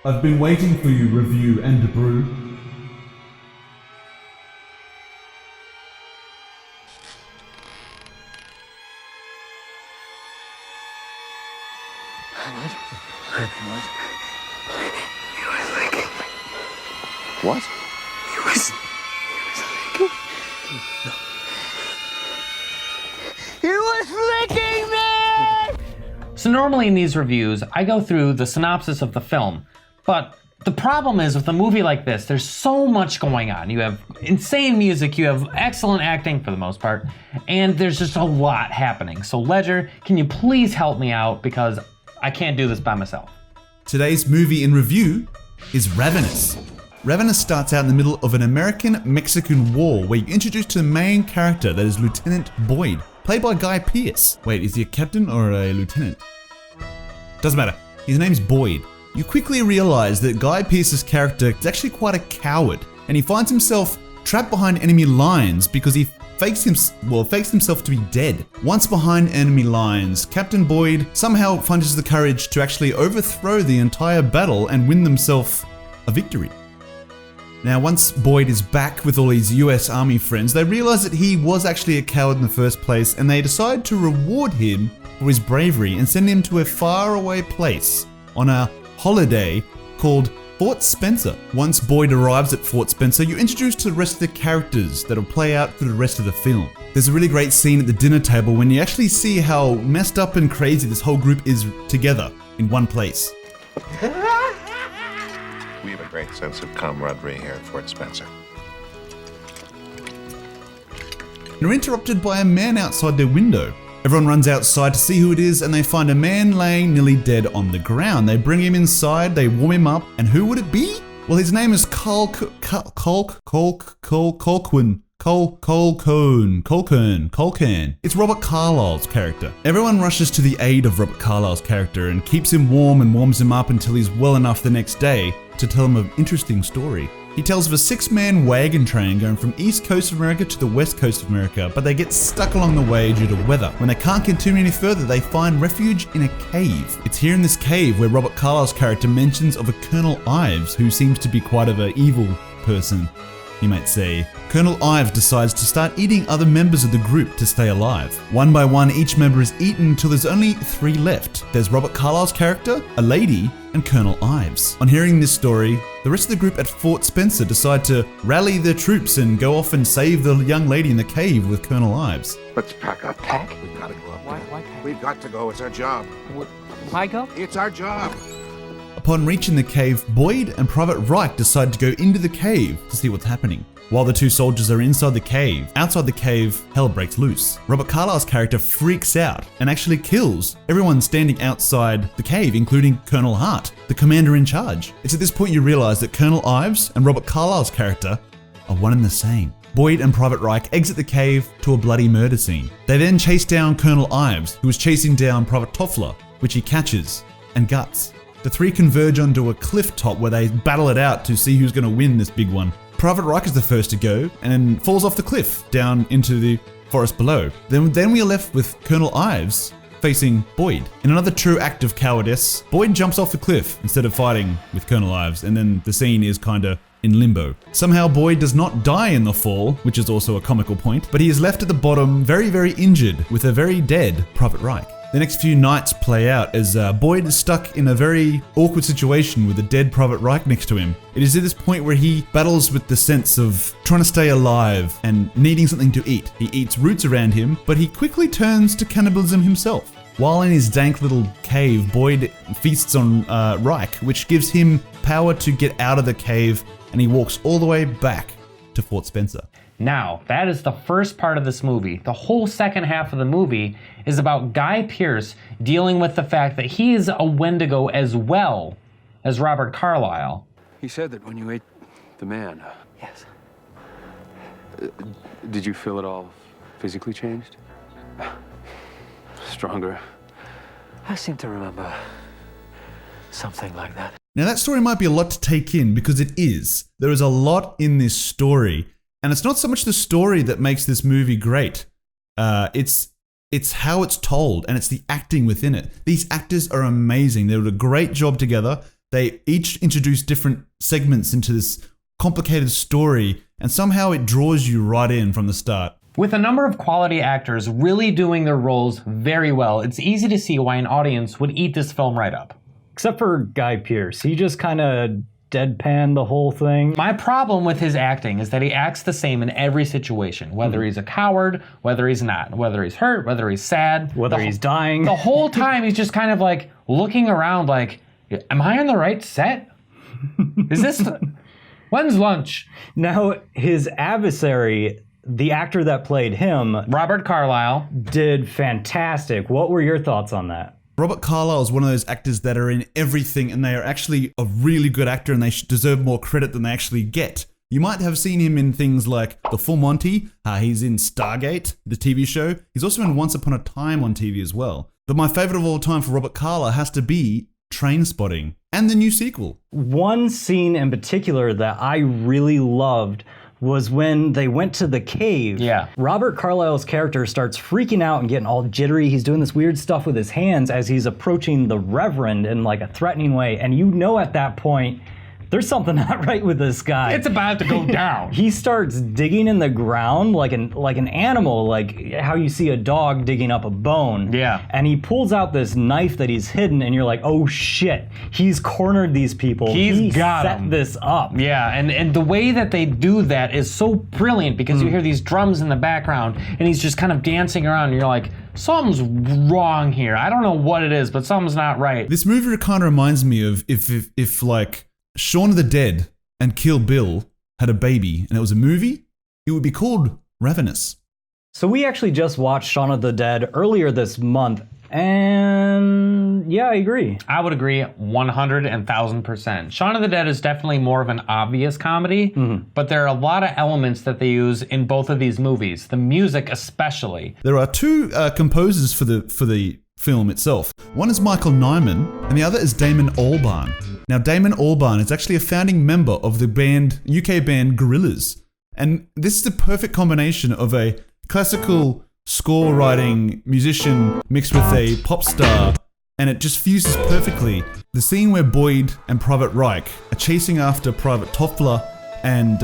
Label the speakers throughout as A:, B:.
A: I've been waiting for you, Review and Brew.
B: What?
C: He was licking. No. He was licking me!
D: So normally in these reviews, I go through the synopsis of the film, but the problem is with a movie like this, there's so much going on. You have insane music, you have excellent acting for the most part, and there's just a lot happening. So Ledger, can you please help me out because I can't do this by myself.
A: Today's movie in review is Ravenous. Ravenous starts out in the middle of an American-Mexican war where you're introduced to the main character that is Lieutenant Boyd, played by Guy Pearce. Wait, is he a captain or a lieutenant? Doesn't matter. His name's Boyd. You quickly realize that Guy Pearce's character is actually quite a coward, and he finds himself trapped behind enemy lines because he fakes himself to be dead. Once behind enemy lines, Captain Boyd somehow finds the courage to actually overthrow the entire battle and win themselves a victory. Now, once Boyd is back with all his US Army friends, they realize that he was actually a coward in the first place, and they decide to reward him for his bravery and send him to a faraway place on a holiday called Fort Spencer. Once Boyd arrives at Fort Spencer, you're introduced to the rest of the characters that'll play out through the rest of the film. There's a really great scene at the dinner table when you actually see how messed up and crazy this whole group is together in one place.
B: We have a great sense of camaraderie here at Fort Spencer.
A: They're interrupted by a man outside their window. Everyone runs outside to see who it is, and they find a man laying nearly dead on the ground. They bring him inside, they warm him up, and who would it be? Well, his name is Colquhoun. It's Robert Carlyle's character. Everyone rushes to the aid of Robert Carlyle's character and keeps him warm and warms him up until he's well enough the next day to tell him an interesting story. He tells of a 6-man wagon train going from east coast of America to the west coast of America, but they get stuck along the way due to weather. When they can't continue any further, they find refuge in a cave. It's here in this cave where Robert Carlyle's character mentions of a Colonel Ives, who seems to be quite of an evil person, you might say. Colonel Ives decides to start eating other members of the group to stay alive. One by one, each member is eaten until there's only 3 left. There's Robert Carlyle's character, a lady, and Colonel Ives. On hearing this story, the rest of the group at Fort Spencer decide to rally their troops and go off and save the young lady in the cave with Colonel Ives.
B: Let's pack up.
C: Pack?
B: We've got to go up
C: Why
B: there.
C: pack?
B: We've got to go. It's our job.
C: Why go?
B: It's our job.
A: Upon reaching the cave, Boyd and Private Reich decide to go into the cave to see what's happening. While the 2 soldiers are inside the cave, outside the cave, hell breaks loose. Robert Carlyle's character freaks out and actually kills everyone standing outside the cave, including Colonel Hart, the commander in charge. It's at this point you realize that Colonel Ives and Robert Carlyle's character are one and the same. Boyd and Private Reich exit the cave to a bloody murder scene. They then chase down Colonel Ives, who is chasing down Private Toffler, which he catches and guts. The 3 converge onto a cliff top where they battle it out to see who's going to win this big one. Private Reich is the first to go and falls off the cliff down into the forest below. Then we are left with Colonel Ives facing Boyd. In another true act of cowardice, Boyd jumps off the cliff instead of fighting with Colonel Ives, and then the scene is kinda in limbo. Somehow Boyd does not die in the fall, which is also a comical point, but he is left at the bottom very, very injured with a very dead Private Reich. The next few nights play out as Boyd is stuck in a very awkward situation with a dead Private Reich next to him. It is at this point where he battles with the sense of trying to stay alive and needing something to eat. He eats roots around him, but he quickly turns to cannibalism himself. While in his dank little cave, Boyd feasts on Reich, which gives him power to get out of the cave, and he walks all the way back to Fort Spencer.
D: Now, that is the first part of this movie. The whole second half of the movie is about Guy Pearce dealing with the fact that he is a Wendigo as well as Robert Carlyle.
E: He said that when you ate the man.
C: Yes.
E: Did you feel it all physically changed? Stronger?
C: I seem to remember something like that.
A: Now that story might be a lot to take in because it is. There is a lot in this story. And it's not so much the story that makes this movie great. It's how it's told, and it's the acting within it. These actors are amazing. They did a great job together. They each introduce different segments into this complicated story, and somehow it draws you right in from the start.
D: With a number of quality actors really doing their roles very well, it's easy to see why an audience would eat this film right up.
F: Except for Guy Pearce. He just kind of deadpan the whole thing.
D: My problem with his acting is that he acts the same in every situation, whether he's a coward, whether he's not, whether he's hurt, whether he's sad,
F: Whether he's dying.
D: The whole time he's just kind of like looking around like, am I on the right set? Is this, when's lunch?
F: Now, his adversary, the actor that played him,
D: Robert Carlyle,
F: did fantastic. What were your thoughts on that?
A: Robert Carlyle is one of those actors that are in everything, and they are actually a really good actor, and they deserve more credit than they actually get. You might have seen him in things like The Full Monty. He's in Stargate, the TV show. He's also in Once Upon a Time on TV as well. But my favorite of all time for Robert Carlyle has to be Trainspotting and the new sequel.
F: One scene in particular that I really loved was when they went to the cave.
D: Yeah.
F: Robert Carlyle's character starts freaking out and getting all jittery. He's doing this weird stuff with his hands as he's approaching the Reverend in like a threatening way. And you know at that point, there's something not right with this guy.
D: it's about to go down.
F: He starts digging in the ground like an animal, like how you see a dog digging up a bone.
D: Yeah.
F: And he pulls out this knife that he's hidden, and you're like, oh shit, he's cornered these people.
D: He got
F: set
D: 'em.
F: this up.
D: Yeah, and the way that they do that is so brilliant because you hear these drums in the background and he's just kind of dancing around and you're like, something's wrong here. I don't know what it is, but something's not right.
A: This movie kind of reminds me of if like Shaun of the Dead and Kill Bill had a baby and it was a movie, it would be called Ravenous.
F: So we actually just watched Shaun of the Dead earlier this month, and yeah, I agree.
D: I would agree 100,000%. Shaun of the Dead is definitely more of an obvious comedy, but there are a lot of elements that they use in both of these movies, the music especially.
A: There are two composers for the film itself. One is Michael Nyman, and the other is Damon Albarn. Now, Damon Albarn is actually a founding member of the UK band Gorillaz, and this is the perfect combination of a classical score writing musician mixed with a pop star, and it just fuses perfectly. The scene where Boyd and Private Reich are chasing after Private Toffler and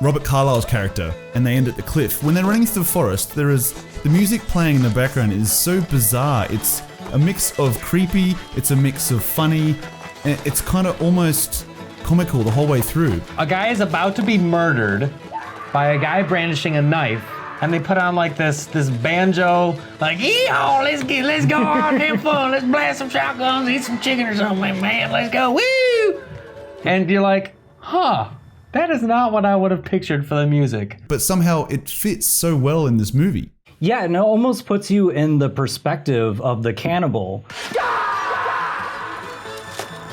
A: Robert Carlyle's character, and they end at the cliff. When they're running through the forest, there is the music playing in the background is so bizarre. It's a mix of creepy, it's a mix of funny, and it's kind of almost comical the whole way through.
D: A guy is about to be murdered by a guy brandishing a knife, and they put on like this banjo, like, yee-haw, let's go out and have fun, let's blast some shotguns, eat some chicken or something, man, let's go, woo! And you're like, huh, that is not what I would have pictured for the music.
A: But somehow it fits so well in this movie.
F: Yeah, and it almost puts you in the perspective of the cannibal.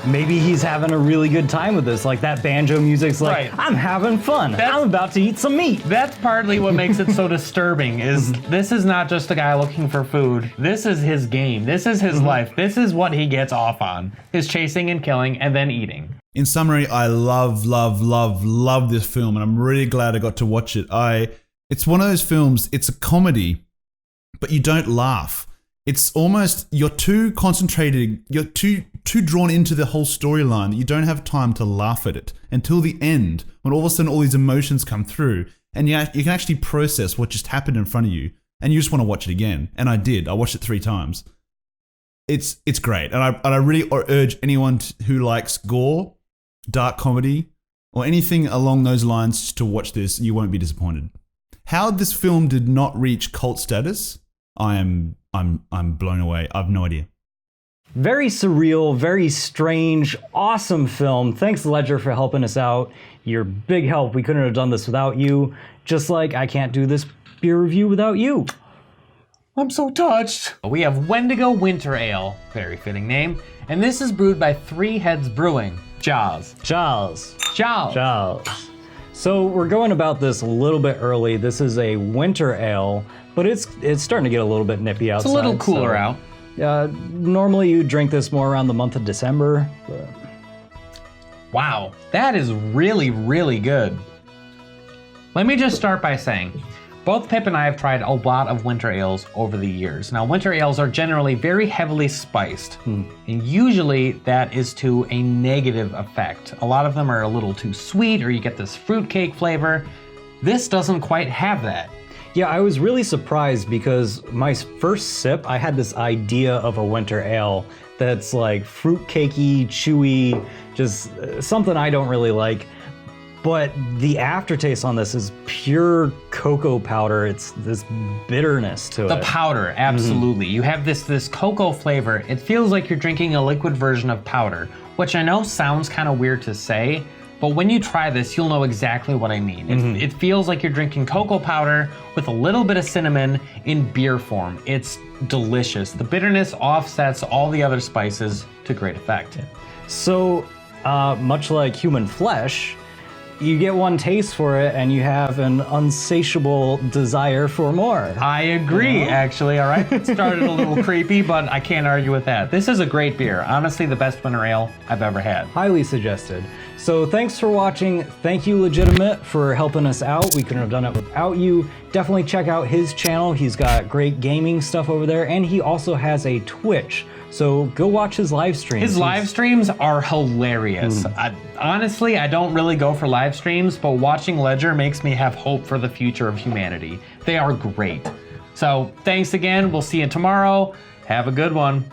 F: Maybe he's having a really good time with this. Like that banjo music's like,
D: Right.
F: I'm having fun. I'm about to eat some meat.
D: That's partly what makes it so disturbing, is this is not just a guy looking for food. This is his game. This is his life. This is what he gets off on, is chasing and killing and then eating.
A: In summary, I love this film, and I'm really glad I got to watch it. It's one of those films, it's a comedy, but you don't laugh. It's almost, you're too concentrated, you're too drawn into the whole storyline that you don't have time to laugh at it until the end, when all of a sudden all these emotions come through, and you can actually process what just happened in front of you, and you just want to watch it again. And I did. I watched it 3 times. It's great, and I really urge anyone who likes gore, dark comedy, or anything along those lines to watch this. You won't be disappointed. How this film did not reach cult status, I'm blown away. I have no idea.
F: Very surreal, very strange, awesome film. Thanks, Ledger, for helping us out. You're big help. We couldn't have done this without you. Just like I can't do this beer review without you.
D: I'm so touched. We have Wendigo Winter Ale, very fitting name, and this is brewed by Three Heads Brewing. Jaws.
F: Charles.
D: Jaws.
F: Charles. So we're going about this a little bit early. This is a winter ale, but it's starting to get a little bit nippy outside.
D: It's a little cooler out.
F: Normally you drink this more around the month of December. But...
D: Wow, that is really, really good. Let me just start by saying, Both Pip and I have tried a lot of winter ales over the years. Now, winter ales are generally very heavily spiced, and usually that is to a negative effect. A lot of them are a little too sweet, or you get this fruitcake flavor. This doesn't quite have that.
F: Yeah, I was really surprised because my first sip, I had this idea of a winter ale that's like fruitcakey, chewy, just something I don't really like. But the aftertaste on this is pure cocoa powder. It's this bitterness to it.
D: The powder, absolutely. You have this cocoa flavor. It feels like you're drinking a liquid version of powder, which I know sounds kind of weird to say, but when you try this, you'll know exactly what I mean. It feels like you're drinking cocoa powder with a little bit of cinnamon in beer form. It's delicious. The bitterness offsets all the other spices to great effect.
F: So, much like human flesh, you get one taste for it and you have an unsatiable desire for more.
D: I agree, actually. All right, it started a little creepy, but I can't argue with that. This is a great beer. Honestly, the best winter ale I've ever had.
F: Highly suggested. So thanks for watching. Thank you, Legitimate, for helping us out. We couldn't have done it without you. Definitely check out his channel. He's got great gaming stuff over there, and he also has a Twitch. So go watch his live streams.
D: His live streams are hilarious. Honestly, I don't really go for live streams, but watching Ledger makes me have hope for the future of humanity. They are great. So thanks again. We'll see you tomorrow. Have a good one.